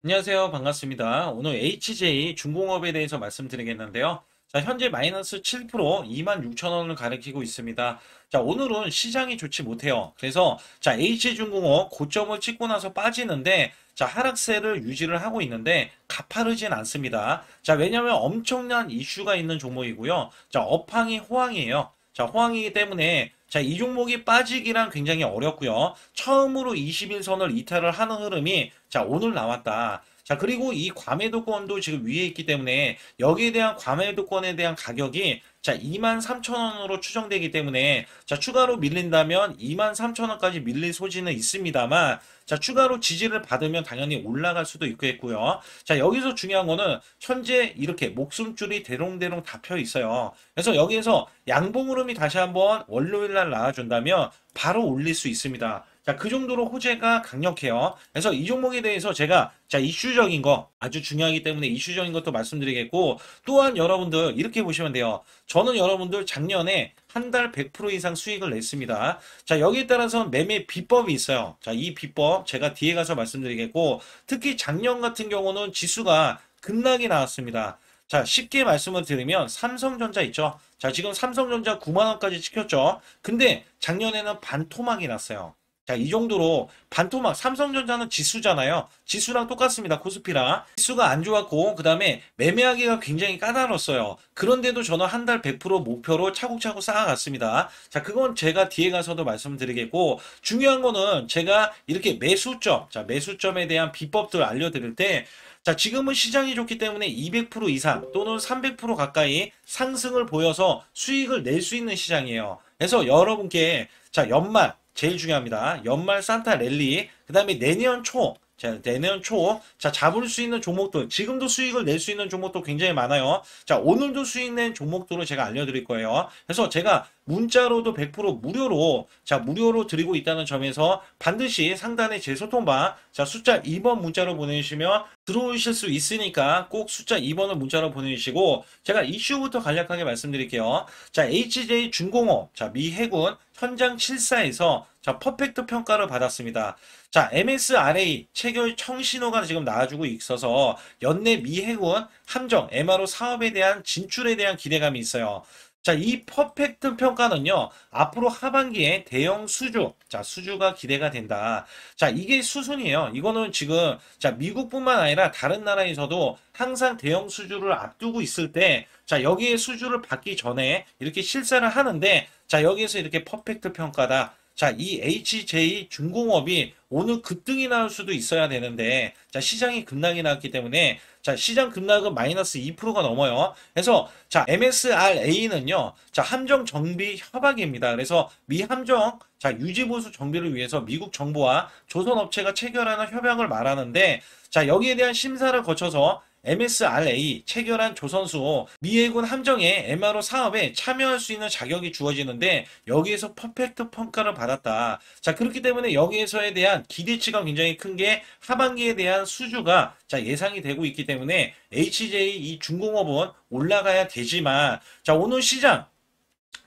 안녕하세요. 반갑습니다. 오늘 HJ 중공업에 대해서 말씀드리겠는데요. 자, 현재 마이너스 7% 26,000원을 가리키고 있습니다. 자, 오늘은 시장이 좋지 못해요. 그래서 자, HJ중공업 고점을 찍고 나서 빠지는데 자, 하락세를 유지를 하고 있는데 가파르진 않습니다. 자, 왜냐하면 엄청난 이슈가 있는 종목이고요. 자, 업황이 호황이에요. 자, 호황이기 때문에 자, 이 종목이 빠지기란 굉장히 어렵고요. 처음으로 21선을 이탈을 하는 흐름이 자, 오늘 나왔다. 자, 그리고 이 과매도권도 지금 위에 있기 때문에 여기에 대한 과매도권에 대한 가격이 자, 23,000원으로 추정되기 때문에 자, 추가로 밀린다면 23,000원까지 밀릴 소지는 있습니다만 자, 추가로 지지를 받으면 당연히 올라갈 수도 있겠고요. 자, 여기서 중요한 거는 현재 이렇게 목숨줄이 대롱대롱 다 펴 있어요. 그래서 여기에서 양봉 흐름이 다시 한번 월요일 날 나와준다면 바로 올릴 수 있습니다. 자, 그 정도로 호재가 강력해요. 그래서 이 종목에 대해서 제가 자, 이슈적인 거 아주 중요하기 때문에 이슈적인 것도 말씀드리겠고 또한 여러분들 이렇게 보시면 돼요. 저는 여러분들 작년에 한 달 100% 이상 수익을 냈습니다. 자, 여기에 따라서 매매 비법이 있어요. 자, 이 비법 제가 뒤에 가서 말씀드리겠고 특히 작년 같은 경우는 지수가 급락이 나왔습니다. 자, 쉽게 말씀을 드리면 삼성전자 있죠. 자, 지금 삼성전자 9만 원까지 찍혔죠. 근데 작년에는 반토막이 났어요. 자, 이 정도로 반토막, 삼성전자는 지수잖아요. 지수랑 똑같습니다. 코스피랑. 지수가 안 좋았고, 그 다음에 매매하기가 굉장히 까다로웠어요. 그런데도 저는 한 달 100% 목표로 차곡차곡 쌓아갔습니다. 자, 그건 제가 뒤에 가서도 말씀드리겠고, 중요한 거는 제가 이렇게 매수점, 자, 매수점에 대한 비법들 알려드릴 때, 자, 지금은 시장이 좋기 때문에 200% 이상 또는 300% 가까이 상승을 보여서 수익을 낼 수 있는 시장이에요. 그래서 여러분께 자, 연말 제일 중요합니다. 연말 산타 랠리, 그 다음에 내년 초, 자, 내년 초, 자, 잡을 수 있는 종목들, 지금도 수익을 낼 수 있는 종목도 굉장히 많아요. 자, 오늘도 수익 낸 종목들을 제가 알려드릴 거예요. 그래서 제가 문자로도 100% 무료로, 자, 무료로 드리고 있다는 점에서 반드시 상단에 제 소통방, 자, 숫자 2번 문자로 보내주시면 들어오실 수 있으니까 꼭 숫자 2번을 문자로 보내주시고, 제가 이슈부터 간략하게 말씀드릴게요. 자, HJ 중공업, 자, 미 해군 현장 7사에서 자, 퍼펙트 평가를 받았습니다. 자, MSRA 체결 청신호가 지금 나와주고 있어서 연내 미 해군 함정 MRO 사업에 대한 진출에 대한 기대감이 있어요. 자, 이 퍼펙트 평가는요, 앞으로 하반기에 대형 수주, 자, 수주가 기대가 된다. 자, 이게 수순이에요. 이거는 지금, 자, 미국뿐만 아니라 다른 나라에서도 항상 대형 수주를 앞두고 있을 때, 자, 여기에 수주를 받기 전에 이렇게 실사를 하는데, 자, 여기에서 이렇게 퍼펙트 평가다. 자, 이 HJ 중공업이 오늘 급등이 나올 수도 있어야 되는데, 자, 시장이 급락이 나왔기 때문에, 자, 시장 급락은 마이너스 2%가 넘어요. 그래서, 자, MSRA는요, 자, 함정 정비 협약입니다. 그래서 미 함정, 자, 유지보수 정비를 위해서 미국 정부와 조선업체가 체결하는 협약을 말하는데, 자, 여기에 대한 심사를 거쳐서 MSRA 체결한 조선수 미해군 함정의 MRO 사업에 참여할 수 있는 자격이 주어지는데 여기에서 퍼펙트 평가를 받았다. 자, 그렇기 때문에 여기에서에 대한 기대치가 굉장히 큰 게 하반기에 대한 수주가 자, 예상이 되고 있기 때문에 HJ 이 중공업은 올라가야 되지만 자, 오늘 시장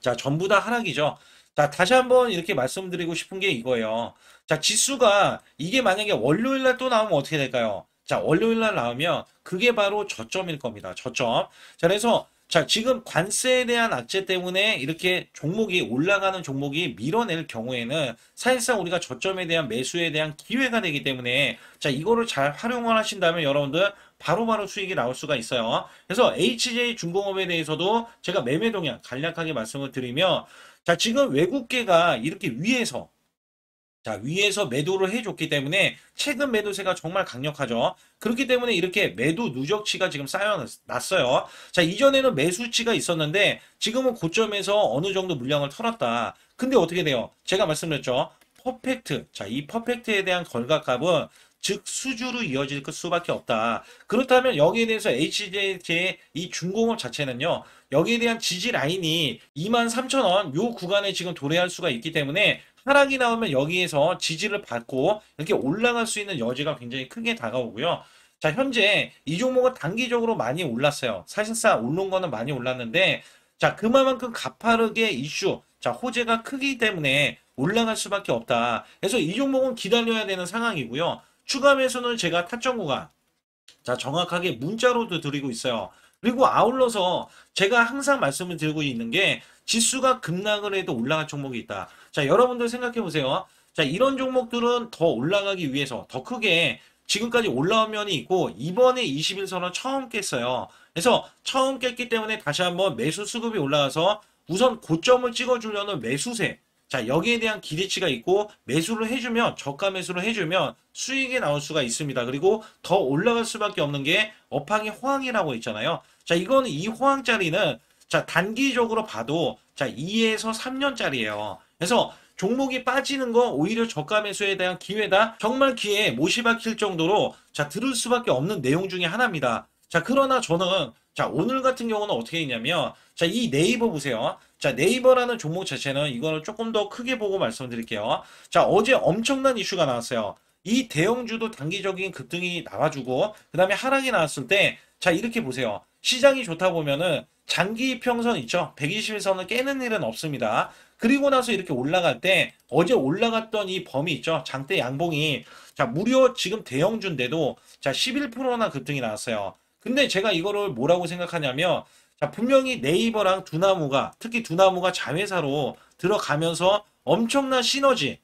자, 전부 다 하락이죠. 자, 다시 한번 이렇게 말씀드리고 싶은 게 이거예요. 자, 지수가 이게 만약에 월요일 날 또 나오면 어떻게 될까요? 자, 월요일 날 나오면 그게 바로 저점일 겁니다. 저점. 자, 그래서 자, 지금 관세에 대한 악재 때문에 이렇게 종목이 올라가는 종목이 밀어낼 경우에는 사실상 우리가 저점에 대한 매수에 대한 기회가 되기 때문에 자, 이거를 잘 활용을 하신다면 여러분들 바로바로 수익이 나올 수가 있어요. 그래서 HJ 중공업에 대해서도 제가 매매 동향 간략하게 말씀을 드리면 자, 지금 외국계가 이렇게 위에서 자, 위에서 매도를 해줬기 때문에 최근 매도세가 정말 강력하죠. 그렇기 때문에 이렇게 매도 누적치가 지금 쌓여놨어요. 자, 이전에는 매수치가 있었는데 지금은 고점에서 어느 정도 물량을 털었다. 근데 어떻게 돼요? 제가 말씀드렸죠. 퍼펙트. 자, 이 퍼펙트에 대한 걸각값은 즉 수주로 이어질 수밖에 없다. 그렇다면 여기에 대해서 HJ의 이 중공업 자체는요. 여기에 대한 지지 라인이 23,000원 요 구간에 지금 도래할 수가 있기 때문에 하락이 나오면 여기에서 지지를 받고 이렇게 올라갈 수 있는 여지가 굉장히 크게 다가오고요. 자, 현재 이 종목은 단기적으로 많이 올랐어요. 사실상 오른 거는 많이 올랐는데, 자, 그만큼 가파르게 이슈, 자, 호재가 크기 때문에 올라갈 수밖에 없다. 그래서 이 종목은 기다려야 되는 상황이고요. 추가 매수는 제가 타점 구간, 자, 정확하게 문자로도 드리고 있어요. 그리고 아울러서 제가 항상 말씀을 드리고 있는 게 지수가 급락을 해도 올라갈 종목이 있다. 자, 여러분들 생각해 보세요. 자, 이런 종목들은 더 올라가기 위해서 더 크게 지금까지 올라온 면이 있고 이번에 21선을 처음 깼어요. 그래서 처음 깼기 때문에 다시 한번 매수 수급이 올라가서 우선 고점을 찍어주려는 매수세. 자, 여기에 대한 기대치가 있고 매수를 해주면 저가 매수를 해주면 수익이 나올 수가 있습니다. 그리고 더 올라갈 수밖에 없는 게 업황의 호황이라고 있잖아요. 자, 이거는 이 호황짜리는 자, 단기적으로 봐도 자, 2에서 3년짜리예요. 그래서 종목이 빠지는 거 오히려 저가 매수에 대한 기회다. 정말 기회에 못이 박힐 정도로 자, 들을 수밖에 없는 내용 중에 하나입니다. 자, 그러나 저는 자, 오늘 같은 경우는 어떻게 했냐면 자, 이 네이버 보세요. 자, 네이버라는 종목 자체는 이거를 조금 더 크게 보고 말씀드릴게요. 자, 어제 엄청난 이슈가 나왔어요. 이 대형주도 단기적인 급등이 나와주고 그 다음에 하락이 나왔을 때 자, 이렇게 보세요. 시장이 좋다 보면은 장기 평선 있죠. 121선을 깨는 일은 없습니다. 그리고 나서 이렇게 올라갈 때 어제 올라갔던 이 범위 있죠. 장대 양봉이 자, 무려 지금 대형주인데도 자, 11%나 급등이 나왔어요. 근데 제가 이거를 뭐라고 생각하냐면 자, 분명히 네이버랑 두나무가 특히 두나무가 자회사로 들어가면서 엄청난 시너지.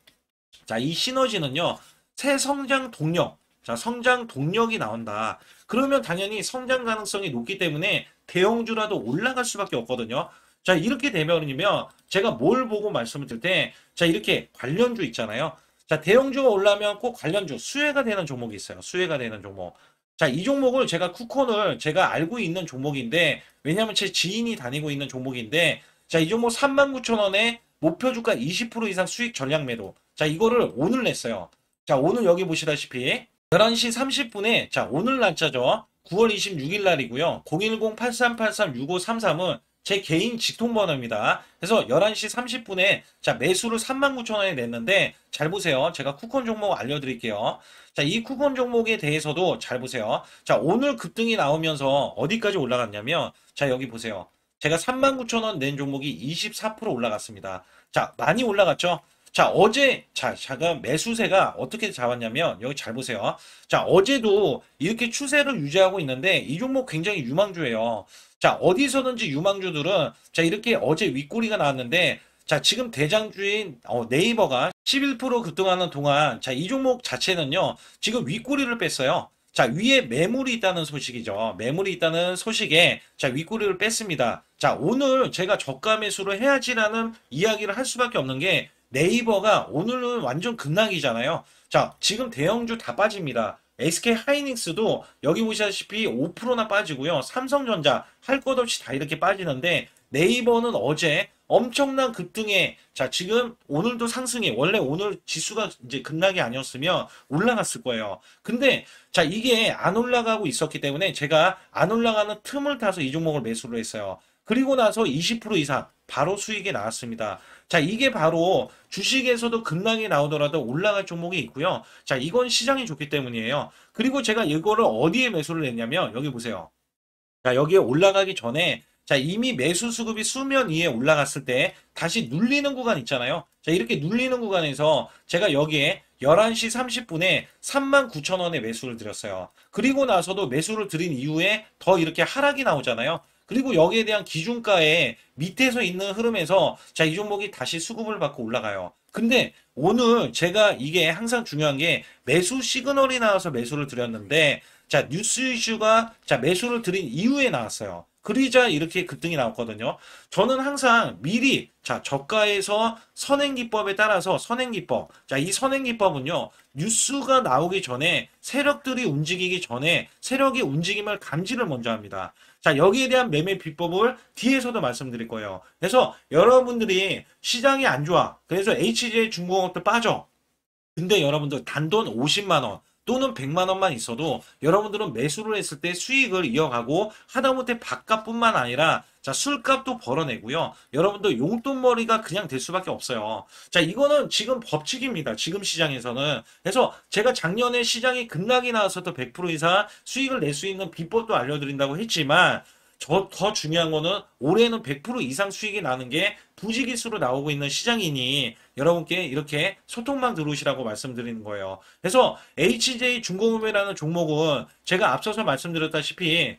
자, 이 시너지는요. 새 성장 동력. 자, 성장 동력이 나온다. 그러면 당연히 성장 가능성이 높기 때문에 대형주라도 올라갈 수밖에 없거든요. 자, 이렇게 되면이면 제가 뭘 보고 말씀을 드릴 때, 자, 이렇게 관련주 있잖아요. 자, 대형주가 올라면 꼭 관련주, 수혜가 되는 종목이 있어요. 수혜가 되는 종목. 자, 이 종목을 제가 쿠폰을 제가 알고 있는 종목인데, 왜냐하면 제 지인이 다니고 있는 종목인데, 자, 이 종목 39,000원에 목표 주가 20% 이상 수익 전략 매도. 자, 이거를 오늘 냈어요. 자, 오늘 여기 보시다시피 11시 30분에 자, 오늘 날짜죠. 9월 26일 날이고요. 010-8383-6533은 제 개인 직통번호입니다. 그래서 11시 30분에 자, 매수를 39,000원에 냈는데 잘 보세요. 제가 쿠폰 종목 알려드릴게요. 자, 이 쿠폰 종목에 대해서도 잘 보세요. 자, 오늘 급등이 나오면서 어디까지 올라갔냐면 자, 여기 보세요. 제가 39,000원 낸 종목이 24% 올라갔습니다. 자, 많이 올라갔죠? 자, 어제, 자, 잠깐 매수세가 어떻게 잡았냐면, 여기 잘 보세요. 자, 어제도 이렇게 추세를 유지하고 있는데, 이 종목 굉장히 유망주예요. 자, 어디서든지 유망주들은, 자, 이렇게 어제 윗꼬리가 나왔는데, 자, 지금 대장주인 네이버가 11% 급등하는 동안, 자, 이 종목 자체는요, 지금 윗꼬리를 뺐어요. 자, 위에 매물이 있다는 소식이죠. 매물이 있다는 소식에, 자, 윗꼬리를 뺐습니다. 자, 오늘 제가 저가 매수를 해야지라는 이야기를 할 수밖에 없는 게, 네이버가 오늘은 완전 급락이잖아요. 자, 지금 대형주 다 빠집니다. SK 하이닉스도 여기 보시다시피 5%나 빠지고요. 삼성전자 할 것 없이 다 이렇게 빠지는데 네이버는 어제 엄청난 급등에 자, 지금 오늘도 상승이 원래 오늘 지수가 이제 급락이 아니었으면 올라갔을 거예요. 근데 자, 이게 안 올라가고 있었기 때문에 제가 안 올라가는 틈을 타서 이 종목을 매수를 했어요. 그리고 나서 20% 이상 바로 수익이 나왔습니다. 자, 이게 바로 주식에서도 급락이 나오더라도 올라갈 종목이 있고요. 자, 이건 시장이 좋기 때문이에요. 그리고 제가 이거를 어디에 매수를 했냐면 여기 보세요. 자, 여기에 올라가기 전에 자, 이미 매수 수급이 수면 위에 올라갔을 때 다시 눌리는 구간 있잖아요. 자, 이렇게 눌리는 구간에서 제가 여기에 11시 30분에 39,000원에 매수를 드렸어요. 그리고 나서도 매수를 드린 이후에 더 이렇게 하락이 나오잖아요. 그리고 여기에 대한 기준가에 밑에서 있는 흐름에서 자, 이 종목이 다시 수급을 받고 올라가요. 근데 오늘 제가 이게 항상 중요한 게 매수 시그널이 나와서 매수를 드렸는데 자, 뉴스 이슈가 자, 매수를 드린 이후에 나왔어요. 그러자 이렇게 급등이 나왔거든요. 저는 항상 미리 자, 저가에서 선행기법에 따라서 선행기법. 자, 이 선행기법은요. 뉴스가 나오기 전에 세력들이 움직이기 전에 세력의 움직임을 감지를 먼저 합니다. 자, 여기에 대한 매매 비법을 뒤에서도 말씀드릴 거예요. 그래서 여러분들이 시장이 안 좋아. 그래서 HJ 중공업도 빠져. 근데 여러분들 단돈 50만 원 또는 100만 원만 있어도 여러분들은 매수를 했을 때 수익을 이어가고 하다못해 밥값뿐만 아니라 자, 술값도 벌어내고요. 여러분들 용돈벌이가 그냥 될 수밖에 없어요. 자, 이거는 지금 법칙입니다. 지금 시장에서는. 그래서 제가 작년에 시장이 급락이 나왔어도 100% 이상 수익을 낼 수 있는 비법도 알려드린다고 했지만 더 중요한 거는 올해는 100% 이상 수익이 나는 게 부지기수로 나오고 있는 시장이니 여러분께 이렇게 소통만 들어오시라고 말씀드리는 거예요. 그래서 HJ 중공업이라는 종목은 제가 앞서서 말씀드렸다시피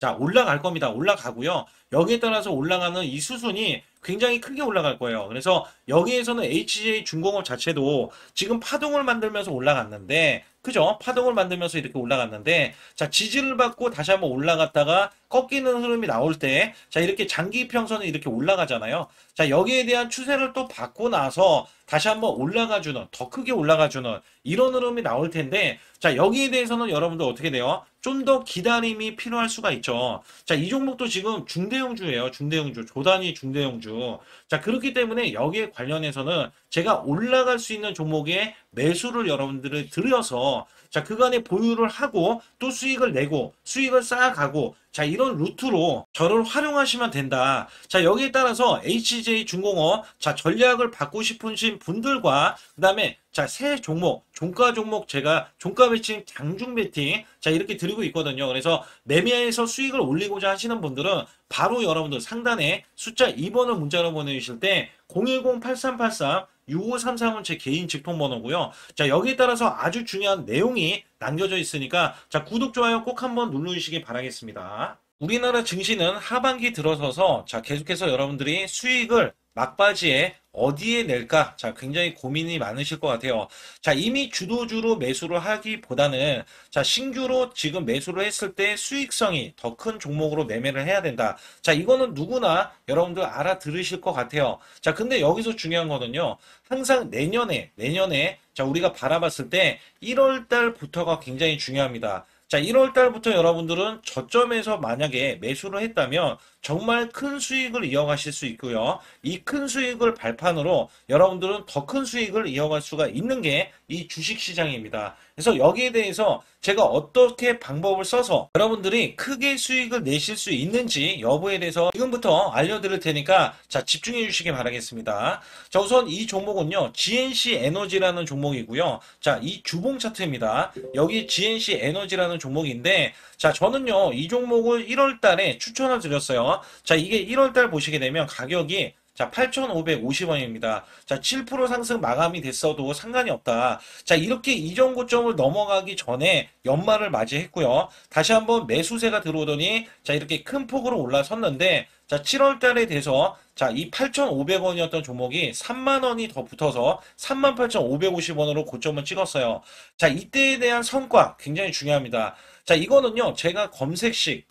자, 올라갈 겁니다. 올라가고요. 여기에 따라서 올라가는 이 수순이 굉장히 크게 올라갈 거예요. 그래서 여기에서는 HJ 중공업 자체도 지금 파동을 만들면서 올라갔는데, 그죠? 파동을 만들면서 이렇게 올라갔는데, 자, 지지를 받고 다시 한번 올라갔다가 꺾이는 흐름이 나올 때, 자, 이렇게 장기 평선은 이렇게 올라가잖아요. 자, 여기에 대한 추세를 또 받고 나서 다시 한번 올라가주는, 더 크게 올라가주는 이런 흐름이 나올 텐데, 자, 여기에 대해서는 여러분들 어떻게 돼요? 좀 더 기다림이 필요할 수가 있죠. 자, 이 종목도 지금 중대형주예요. 중대형주. 조단위 중대형주. 자, 그렇기 때문에 여기에 관련해서는 제가 올라갈 수 있는 종목에 매수를 여러분들을 들여서 자, 그간에 보유를 하고 또 수익을 내고 수익을 쌓아가고 자, 이런 루트로 저를 활용하시면 된다. 자, 여기에 따라서 HJ 중공업 자, 전략을 받고 싶으신 분들과 그다음에 자, 새 종목, 종가 종목 제가 종가 배팅, 장중 배팅 자, 이렇게 드리고 있거든요. 그래서 매매에서 수익을 올리고자 하시는 분들은 바로 여러분들 상단에 숫자 2번을 문자로 보내주실 때 010-8383 6533은 제 개인 직통번호고요. 자, 여기에 따라서 아주 중요한 내용이 남겨져 있으니까 자, 구독, 좋아요 꼭 한번 눌러주시기 바라겠습니다. 우리나라 증시는 하반기 들어서서 자, 계속해서 여러분들이 수익을 막바지에 어디에 낼까? 자, 굉장히 고민이 많으실 것 같아요. 자, 이미 주도주로 매수를 하기보다는 자, 신규로 지금 매수를 했을 때 수익성이 더 큰 종목으로 매매를 해야 된다. 자, 이거는 누구나 여러분들 알아들으실 것 같아요. 자, 근데 여기서 중요한 거는요. 항상 내년에 자, 우리가 바라봤을 때 1월 달부터가 굉장히 중요합니다. 자, 1월 달부터 여러분들은 저점에서 만약에 매수를 했다면 정말 큰 수익을 이어가실 수 있고요. 이 큰 수익을 발판으로 여러분들은 더 큰 수익을 이어갈 수가 있는 게 이 주식 시장입니다. 그래서 여기에 대해서 제가 어떻게 방법을 써서 여러분들이 크게 수익을 내실 수 있는지 여부에 대해서 지금부터 알려드릴 테니까 자, 집중해 주시기 바라겠습니다. 자, 우선 이 종목은요. GNC 에너지라는 종목이고요. 자, 이 주봉 차트입니다. 여기 GNC 에너지라는 종목인데 자, 저는요. 이 종목을 1월 달에 추천을 드렸어요. 자, 이게 1월 달 보시게 되면 가격이 자, 8,550원입니다. 자, 7% 상승 마감이 됐어도 상관이 없다. 자, 이렇게 이전 고점을 넘어가기 전에 연말을 맞이했고요. 다시 한번 매수세가 들어오더니 자, 이렇게 큰 폭으로 올라섰는데 자, 7월 달에 돼서 자, 이 8,500원이었던 종목이 3만 원이 더 붙어서 38,550원으로 고점을 찍었어요. 자, 이때에 대한 성과 굉장히 중요합니다. 자, 이거는요. 제가 검색식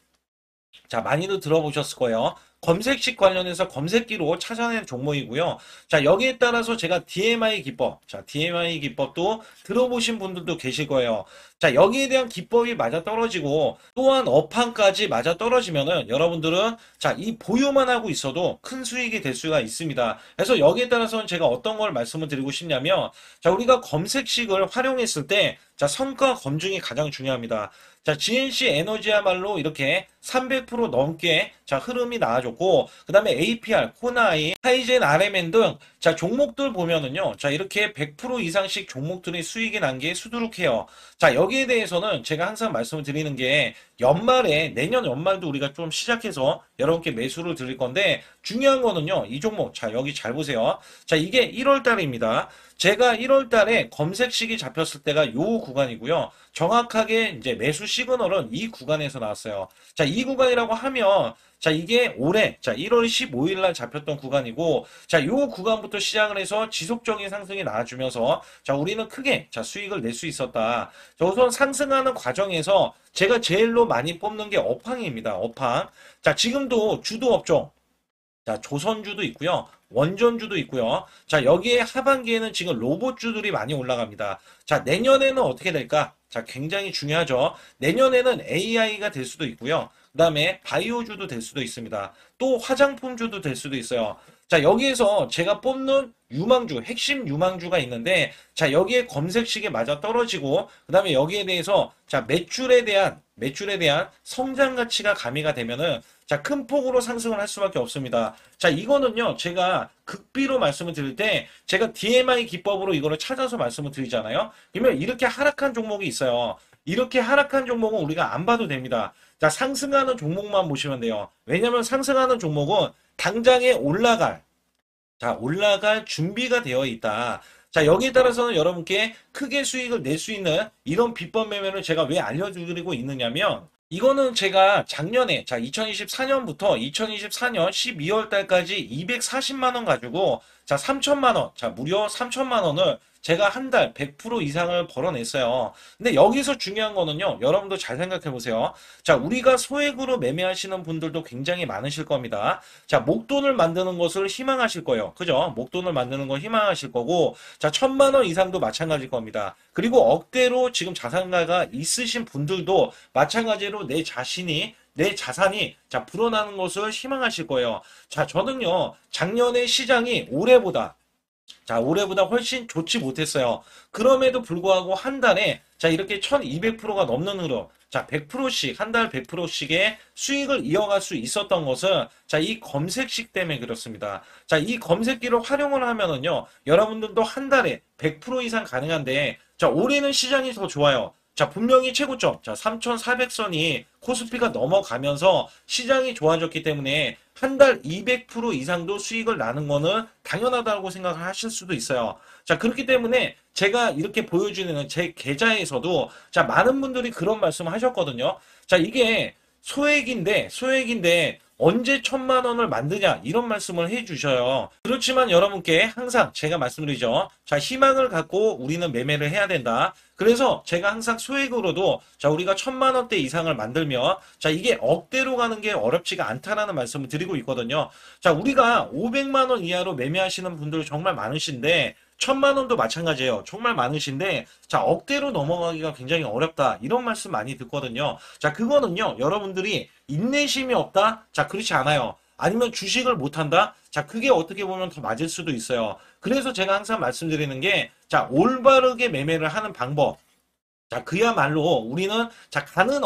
자, 많이들 들어보셨을 거예요. 검색식 관련해서 검색기로 찾아낸 종목이고요. 자, 여기에 따라서 제가 DMI 기법, 자, DMI 기법도 들어보신 분들도 계실 거예요. 자, 여기에 대한 기법이 맞아 떨어지고 또한 업황까지 맞아 떨어지면은 여러분들은 자, 이 보유만 하고 있어도 큰 수익이 될 수가 있습니다. 그래서 여기에 따라서는 제가 어떤 걸 말씀을 드리고 싶냐면 자, 우리가 검색식을 활용했을 때 자, 성과 검증이 가장 중요합니다. 자, GNC 에너지야말로 이렇게 300% 넘게 자, 흐름이 나와줬고, 그 다음에 APR, 코나이, 하이젠, RMN 등 자, 종목들 보면은요. 자, 이렇게 100% 이상씩 종목들이 수익이 난 게 수두룩해요. 자, 여기에 대해서는 제가 항상 말씀을 드리는 게 연말에, 내년 연말도 우리가 좀 시작해서 여러분께 매수를 드릴 건데, 중요한 거는요. 이 종목, 자, 여기 잘 보세요. 자, 이게 1월 달입니다. 제가 1월 달에 검색식이 잡혔을 때가 요 구간이고요. 정확하게 이제 매수 시그널은 이 구간에서 나왔어요. 자, 이 구간이라고 하면 자, 이게 올해 자, 1월 15일 날 잡혔던 구간이고 자, 요 구간부터 시작을 해서 지속적인 상승이 나와주면서 자, 우리는 크게 자, 수익을 낼 수 있었다. 자, 우선 상승하는 과정에서 제가 제일로 많이 뽑는 게 업황입니다. 업황. 자, 지금도 주도 업종 자, 조선주도 있고요. 원전주도 있고요. 자, 여기에 하반기에는 지금 로봇주들이 많이 올라갑니다. 자, 내년에는 어떻게 될까? 자, 굉장히 중요하죠. 내년에는 AI가 될 수도 있고요. 그 다음에 바이오주도 될 수도 있습니다. 또 화장품주도 될 수도 있어요. 자, 여기에서 제가 뽑는 유망주, 핵심 유망주가 있는데, 자, 여기에 검색식에 맞아 떨어지고, 그 다음에 여기에 대해서, 자, 매출에 대한 성장 가치가 가미가 되면은, 자, 큰 폭으로 상승을 할 수밖에 없습니다. 자, 이거는요, 제가 극비로 말씀을 드릴 때, 제가 DMI 기법으로 이거를 찾아서 말씀을 드리잖아요. 그러면 이렇게 하락한 종목이 있어요. 이렇게 하락한 종목은 우리가 안 봐도 됩니다. 자, 상승하는 종목만 보시면 돼요. 왜냐면 상승하는 종목은 당장에 올라갈 준비가 되어 있다. 자, 여기에 따라서는 여러분께 크게 수익을 낼 수 있는 이런 비법 매매를 제가 왜 알려드리고 있느냐면, 이거는 제가 작년에, 자, 2024년부터 2024년 12월 달까지 240만 원 가지고, 자, 3천만 원, 자, 무려 3천만 원을 제가 한 달 100% 이상을 벌어냈어요. 근데 여기서 중요한 거는요, 여러분도 잘 생각해 보세요. 자, 우리가 소액으로 매매하시는 분들도 굉장히 많으실 겁니다. 자, 목돈을 만드는 것을 희망하실 거예요. 그죠? 목돈을 만드는 걸 희망하실 거고, 자, 1,000만 원 이상도 마찬가지일 겁니다. 그리고 억대로 지금 자산가가 있으신 분들도 마찬가지로 내 자산이 자 불어나는 것을 희망하실 거예요. 자, 저는요 작년에 시장이 올해보다 훨씬 좋지 못했어요. 그럼에도 불구하고 한 달에 자 이렇게 1200%가 넘는 흐름, 자 100%씩 한 달 100%씩의 수익을 이어갈 수 있었던 것은 자 이 검색식 때문에 그렇습니다. 자 이 검색기를 활용을 하면은요 여러분들도 한 달에 100% 이상 가능한데, 자 올해는 시장이 더 좋아요. 자, 분명히 최고점, 자, 3,400선이 코스피가 넘어가면서 시장이 좋아졌기 때문에 한 달 200% 이상도 수익을 나는 거는 당연하다고 생각을 하실 수도 있어요. 자, 그렇기 때문에 제가 이렇게 보여주는 제 계좌에서도 자, 많은 분들이 그런 말씀을 하셨거든요. 자, 이게 소액인데 언제 1,000만 원을 만드냐 이런 말씀을 해주셔요. 그렇지만 여러분께 항상 제가 말씀드리죠. 자, 희망을 갖고 우리는 매매를 해야 된다. 그래서 제가 항상 소액으로도 자 우리가 1,000만 원대 이상을 만들면 자 이게 억대로 가는 게 어렵지가 않다라는 말씀을 드리고 있거든요. 자, 우리가 500만 원 이하로 매매하시는 분들 정말 많으신데 1,000만 원도 마찬가지예요. 정말 많으신데 자 억대로 넘어가기가 굉장히 어렵다 이런 말씀 많이 듣거든요. 자, 그거는요 여러분들이 인내심이 없다? 자, 그렇지 않아요. 아니면 주식을 못한다? 자, 그게 어떻게 보면 더 맞을 수도 있어요. 그래서 제가 항상 말씀드리는 게 자 올바르게 매매를 하는 방법, 자, 그야말로 우리는 자, 가는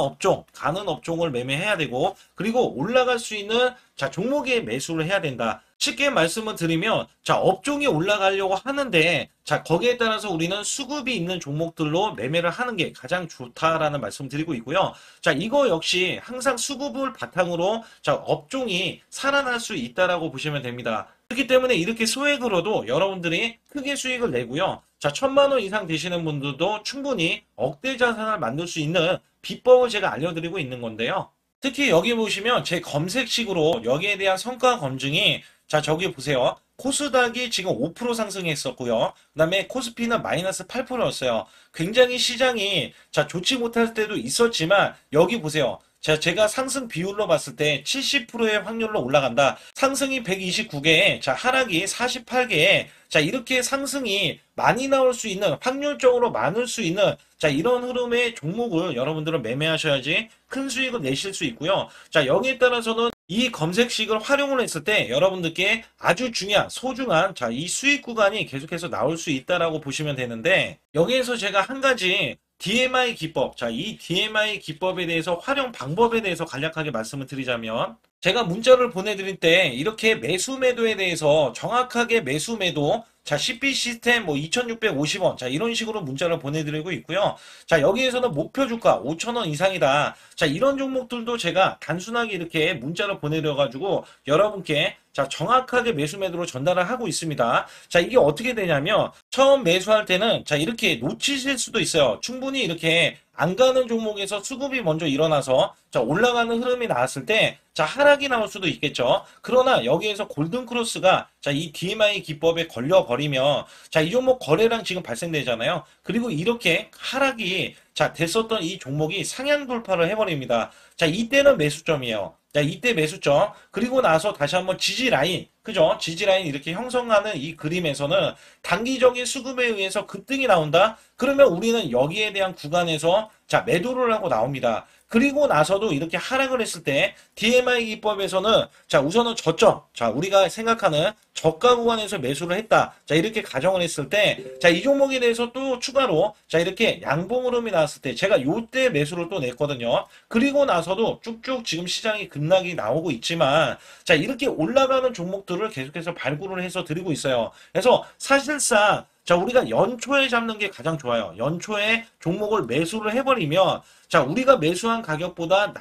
업종을 매매해야 되고, 그리고 올라갈 수 있는 자, 종목에 매수를 해야 된다. 쉽게 말씀을 드리면, 자, 업종이 올라가려고 하는데, 자, 거기에 따라서 우리는 수급이 있는 종목들로 매매를 하는 게 가장 좋다라는 말씀 드리고 있고요. 자, 이거 역시 항상 수급을 바탕으로 자, 업종이 살아날 수 있다라고 보시면 됩니다. 그렇기 때문에 이렇게 소액으로도 여러분들이 크게 수익을 내고요. 자, 1,000만 원 이상 되시는 분들도 충분히 억대 자산을 만들 수 있는 비법을 제가 알려드리고 있는 건데요. 특히 여기 보시면 제 검색식으로 여기에 대한 성과 검증이 자, 저기 보세요. 코스닥이 지금 5% 상승했었고요. 그 다음에 코스피는 마이너스 8%였어요. 굉장히 시장이 자, 좋지 못할 때도 있었지만 여기 보세요. 자, 제가 상승 비율로 봤을 때 70%의 확률로 올라간다. 상승이 129개에, 자, 하락이 48개에, 자, 이렇게 상승이 많이 나올 수 있는, 확률적으로 많을 수 있는, 자, 이런 흐름의 종목을 여러분들은 매매하셔야지 큰 수익을 내실 수 있고요. 자, 여기에 따라서는 이 검색식을 활용을 했을 때 여러분들께 아주 중요한, 소중한, 자, 이 수익 구간이 계속해서 나올 수 있다라고 보시면 되는데, 여기에서 제가 한 가지 DMI 기법, 자, 이 DMI 기법에 대해서 활용 방법에 대해서 간략하게 말씀을 드리자면, 제가 문자를 보내드릴 때 이렇게 매수 매도에 대해서 정확하게 매수 매도, 자, CP 시스템 뭐 2,650원, 자, 이런 식으로 문자를 보내드리고 있고요. 자, 여기에서는 목표 주가 5,000원 이상이다. 자, 이런 종목들도 제가 단순하게 이렇게 문자를 보내드려가지고 여러분께 자, 정확하게 매수 매도로 전달을 하고 있습니다. 자, 이게 어떻게 되냐면 처음 매수할 때는 자, 이렇게 놓치실 수도 있어요. 충분히 이렇게 안 가는 종목에서 수급이 먼저 일어나서 자, 올라가는 흐름이 나왔을 때 자, 하락이 나올 수도 있겠죠. 그러나 여기에서 골든 크로스가 자, 이 DMI 기법에 걸려 버리면 자, 이 종목 거래량 지금 발생되잖아요. 그리고 이렇게 하락이 자, 됐었던 이 종목이 상향 돌파를 해버립니다. 자, 이때는 매수점이에요. 자, 이때 매수점. 그리고 나서 다시 한번 지지 라인. 그죠? 지지 라인 이렇게 형성하는 이 그림에서는 단기적인 수급에 의해서 급등이 나온다? 그러면 우리는 여기에 대한 구간에서 자, 매도를 하고 나옵니다. 그리고 나서도 이렇게 하락을 했을 때 DMI 기법에서는 자, 우선은 저점. 자, 우리가 생각하는 저가 구간에서 매수를 했다. 자, 이렇게 가정을 했을 때 자, 이 종목에 대해서 또 추가로 자, 이렇게 양봉 흐름이 나왔을 때 제가 요때 매수를 또 냈거든요. 그리고 나서도 쭉쭉 지금 시장이 급락이 나오고 있지만 자, 이렇게 올라가는 종목들을 계속해서 발굴을 해서 드리고 있어요. 그래서 사실상 자, 우리가 연초에 잡는 게 가장 좋아요. 연초에 종목을 매수를 해버리면, 자, 우리가 매수한 가격보다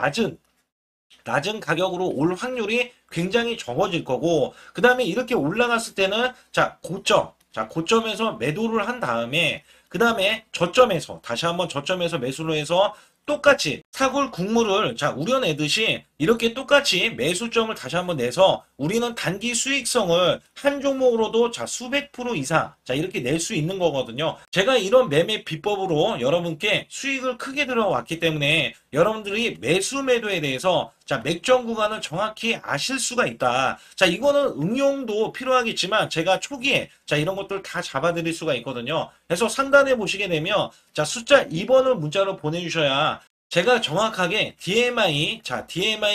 낮은 가격으로 올 확률이 굉장히 적어질 거고, 그 다음에 이렇게 올라갔을 때는, 고점에서 매도를 한 다음에, 그 다음에 저점에서, 다시 한번 저점에서 매수를 해서 똑같이 사골 국물을 우려내듯이 이렇게 똑같이 매수점을 다시 한번 내서 우리는 단기 수익성을 한 종목으로도 수백 프로 이상 이렇게 낼 수 있는 거거든요. 제가 이런 매매 비법으로 여러분께 수익을 크게 들어왔기 때문에 여러분들이 매수 매도에 대해서 맥점 구간을 정확히 아실 수가 있다. 이거는 응용도 필요하겠지만 제가 초기에 이런 것들 다 잡아드릴 수가 있거든요. 그래서 상단에 보시게 되면 숫자 2번을 문자로 보내주셔야 제가 정확하게 DMI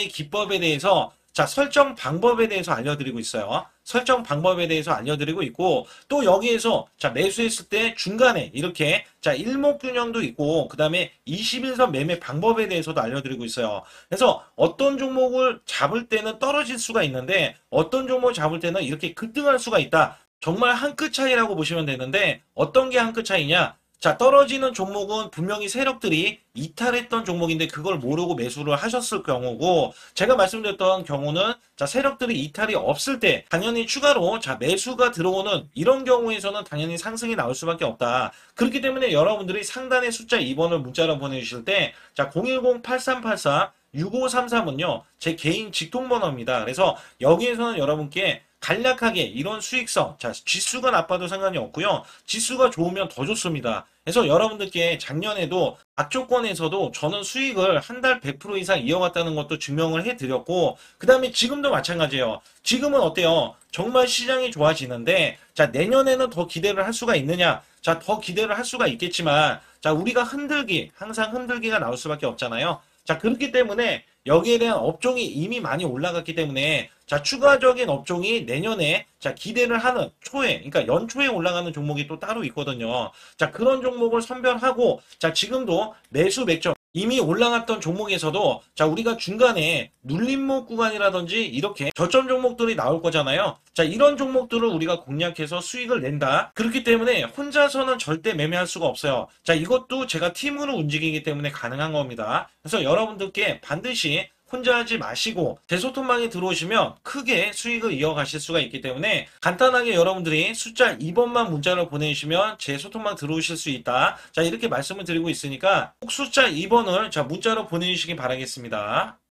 기법에 대해서 설정 방법에 대해서 알려드리고 있어요. 설정 방법에 대해서 알려드리고 있고, 또 여기에서 매수했을 때 중간에 이렇게 일목균형도 있고, 그 다음에 21선 매매 방법에 대해서도 알려드리고 있어요. 그래서 어떤 종목을 잡을 때는 떨어질 수가 있는데 어떤 종목을 잡을 때는 이렇게 급등할 수가 있다. 정말 한 끗 차이라고 보시면 되는데, 어떤 게 한 끗 차이냐? 떨어지는 종목은 분명히 세력들이 이탈했던 종목인데 그걸 모르고 매수를 하셨을 경우고, 제가 말씀드렸던 경우는 세력들이 이탈이 없을 때 당연히 추가로 매수가 들어오는 이런 경우에서는 당연히 상승이 나올 수밖에 없다. 그렇기 때문에 여러분들이 상단에 숫자 2번을 문자로 보내주실 때 010-8384-6533은요 제 개인 직통번호입니다. 그래서 여기에서는 여러분께 간략하게 이런 수익성, 지수가 나빠도 상관이 없고요. 지수가 좋으면 더 좋습니다. 그래서 여러분들께 작년에도 악조건에서도 저는 수익을 한 달 100% 이상 이어갔다는 것도 증명을 해드렸고, 그 다음에 지금도 마찬가지예요. 지금은 어때요? 정말 시장이 좋아지는데, 내년에는 더 기대를 할 수가 있느냐? 더 기대를 할 수가 있겠지만, 우리가 항상 흔들기가 나올 수밖에 없잖아요. 그렇기 때문에 여기에 대한 업종이 이미 많이 올라갔기 때문에 추가적인 업종이 내년에 기대를 하는 그러니까 연초에 올라가는 종목이 또 따로 있거든요. 그런 종목을 선별하고 지금도 매수 맥점 이미 올라갔던 종목에서도 우리가 중간에 눌림목 구간이라든지 이렇게 저점 종목들이 나올 거잖아요. 이런 종목들을 우리가 공략해서 수익을 낸다. 그렇기 때문에 혼자서는 절대 매매할 수가 없어요. 이것도 제가 팀으로 움직이기 때문에 가능한 겁니다. 그래서 여러분들께 반드시 혼자 하지 마시고 제 소통방에 들어오시면 크게 수익을 이어가실 수가 있기 때문에 간단하게 여러분들이 숫자 2번만 문자로 보내주시면 제 소통방 들어오실 수 있다. 이렇게 말씀을 드리고 있으니까 꼭 숫자 2번을 문자로 보내주시기 바라겠습니다.